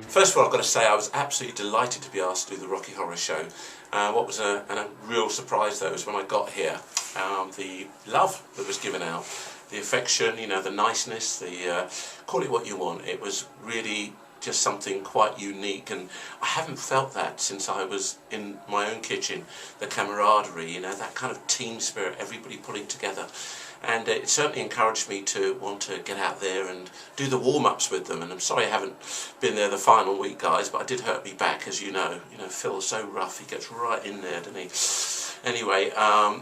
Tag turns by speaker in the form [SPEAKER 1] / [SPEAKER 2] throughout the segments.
[SPEAKER 1] First of all, I've got to say I was absolutely delighted to be asked to do the Rocky Horror Show. What was a real surprise though was when I got here, the love that was given out, the affection, you know, the niceness, the call it what you want. It was really just something quite unique, and I haven't felt that since I was in my own kitchen. The camaraderie, you know, that kind of team spirit, everybody pulling together. And it certainly encouraged me to want to get out there and do the warm-ups with them. And I'm sorry I haven't been there the final week, guys, but I did hurt me back, as you know. You know, Phil's so rough, he gets right in there, doesn't he? Anyway, I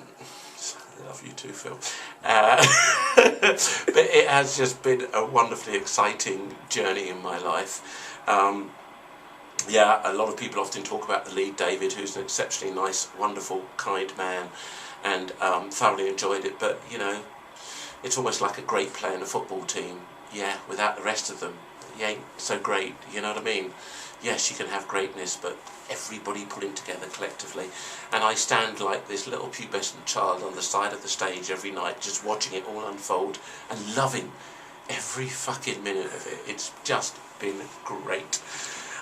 [SPEAKER 1] love you too, Phil. But it has just been a wonderfully exciting journey in my life. Yeah, a lot of people often talk about the lead, David, who's an exceptionally nice, wonderful, kind man, and thoroughly enjoyed it. But, you know, it's almost like a great player in a football team. Yeah, without the rest of them, you ain't so great, you know what I mean? Yes, you can have greatness, but everybody pulling together collectively. And I stand like this little pubescent child on the side of the stage every night, just watching it all unfold and loving every fucking minute of it. It's just been great.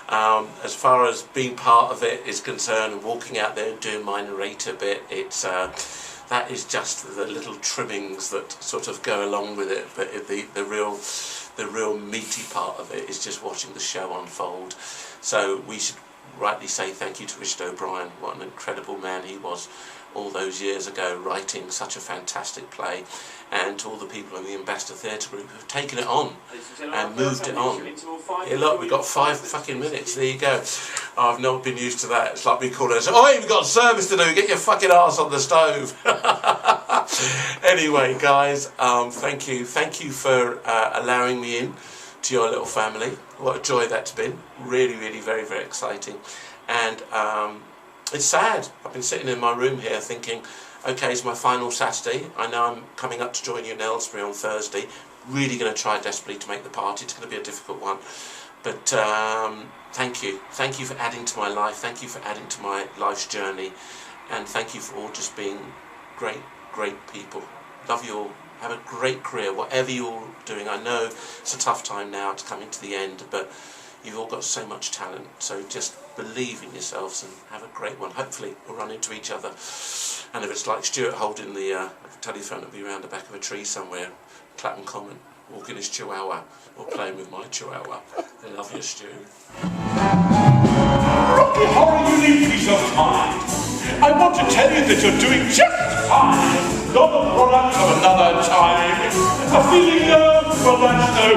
[SPEAKER 1] As far as being part of it is concerned, and walking out there and doing my narrator bit, it's that is just the little trimmings that sort of go along with it. But the real meaty part of it is just watching the show unfold. So we should rightly say thank you to Richard O'Brien. What an incredible man he was all those years ago, writing such a fantastic play, and to all the people in the Ambassador Theatre Group who've taken it on and moved it on. Yeah, look, we've got 5 fucking minutes, there you go. I've not been used to that. It's like we call it, oh, we've got service to do, get your fucking arse on the stove. Anyway, guys, thank you for allowing me in to your little family. What a joy that's been. Really, really, very, very exciting. And it's sad. I've been sitting in my room here thinking, okay, it's my final Saturday. I know I'm coming up to join you in Aylesbury on Thursday. Really going to try desperately to make the party. It's going to be a difficult one. But thank you. Thank you for adding to my life. Thank you for adding to my life's journey. And thank you for all just being great, great people. Love you all. Have a great career, whatever you're doing. I know it's a tough time now to come into the end, but you've all got so much talent. So just believe in yourselves and have a great one. Hopefully we'll run into each other. And if it's like Stuart holding the telephone, it'll be around the back of a tree somewhere, Clapham Common, walking his chihuahua, or playing with my chihuahua. I love you, Stu.
[SPEAKER 2] Rocky Horror, unique piece of mind. I want to tell you that you're doing just fine. Not a product of another time. A feeling of, well, that's no.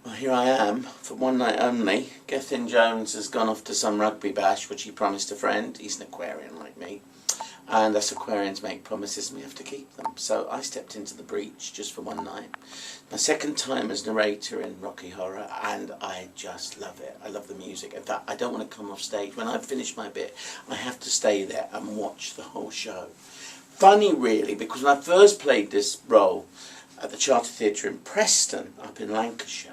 [SPEAKER 3] Well, here I am, for one night only. Gethin Jones has gone off to some rugby bash, which he promised a friend. He's an Aquarian like me. And us Aquarians make promises and we have to keep them. So I stepped into the breach just for one night. My second time as narrator in Rocky Horror, and I just love it. I love the music. In fact, I don't want to come off stage. When I've finished my bit, I have to stay there and watch the whole show. Funny, really, because when I first played this role at the Charter Theatre in Preston, up in Lancashire,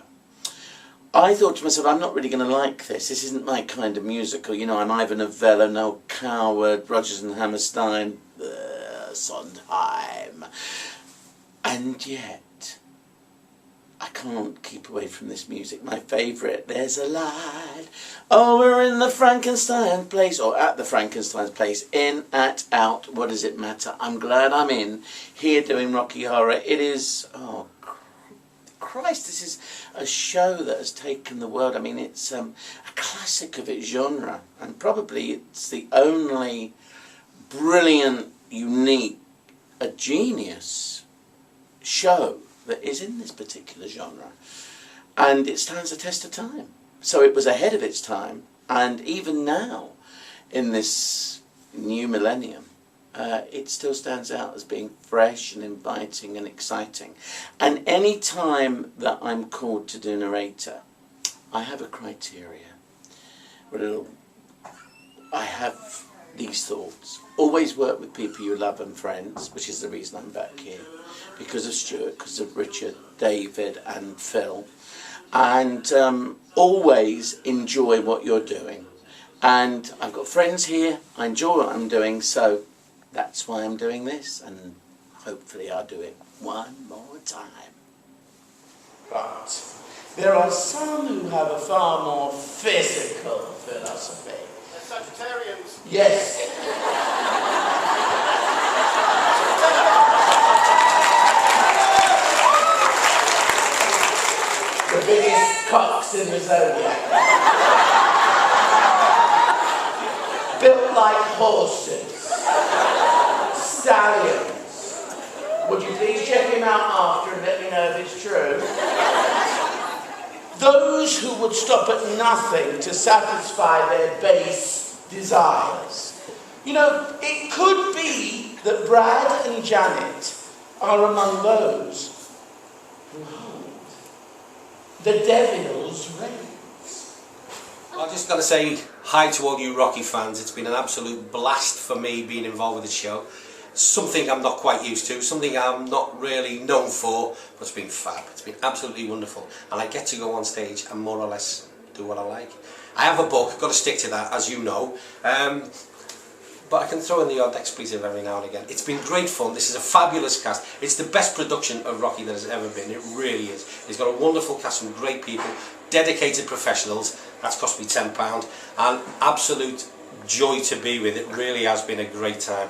[SPEAKER 3] I thought to myself, I'm not really going to like this. This isn't my kind of musical. You know, I'm Ivan Novello, Noel Coward, Rodgers and Hammerstein, Sondheim. And yet, I can't keep away from this music. My favourite, there's a light over in the Frankenstein place, or at the Frankenstein's place, in, at, out, what does it matter? I'm glad I'm in, here doing Rocky Horror. It is, oh Christ, this is a show that has taken the world. I mean, it's a classic of its genre, and probably it's the only brilliant, unique, a genius show that is in this particular genre. And it stands the test of time. So it was ahead of its time, and even now, in this new millennium, it still stands out as being fresh and inviting and exciting. And any time that I'm called to do narrator, I have a criteria. I have these thoughts. Always work with people you love and friends, which is the reason I'm back here. Because of Stuart, because of Richard, David and Phil. And always enjoy what you're doing. And I've got friends here, I enjoy what I'm doing, so that's why I'm doing this, and hopefully I'll do it one more time. There are some who have a far more physical philosophy.
[SPEAKER 4] They're Sagittarians.
[SPEAKER 3] Yes. The biggest cocks in the zodiac. Built like horses. Stallions. Would you please check him out after and let me know if it's true? Those who would stop at nothing to satisfy their base desires. You know, it could be that Brad and Janet are among those who hold the devil's reins.
[SPEAKER 5] I just got to say hi to all you Rocky fans. It's been an absolute blast for me being involved with the show. Something I'm not quite used to, something I'm not really known for, but it's been fab. It's been absolutely wonderful. And I get to go on stage and more or less do what I like. I have a book, got to stick to that, as you know. But I can throw in the odd expletive every now and again. It's been great fun. This is a fabulous cast. It's the best production of Rocky that has ever been. It really is. It's got a wonderful cast of great people, dedicated professionals. That's cost me £10. And absolute joy to be with. It really has been a great time.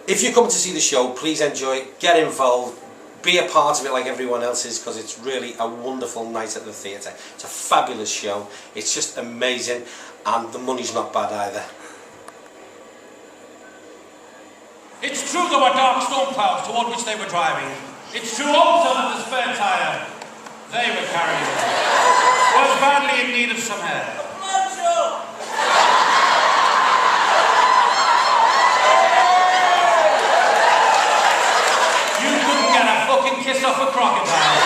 [SPEAKER 5] If you come to see the show, please enjoy it, get involved, be a part of it like everyone else is, because it's really a wonderful night at the theatre. It's a fabulous show. It's just amazing, and the money's not bad either.
[SPEAKER 2] It's true there were dark storm clouds toward which they were driving. It's true also that the spare tire they were carrying was badly in need of some air. You couldn't get a fucking kiss off a crocodile.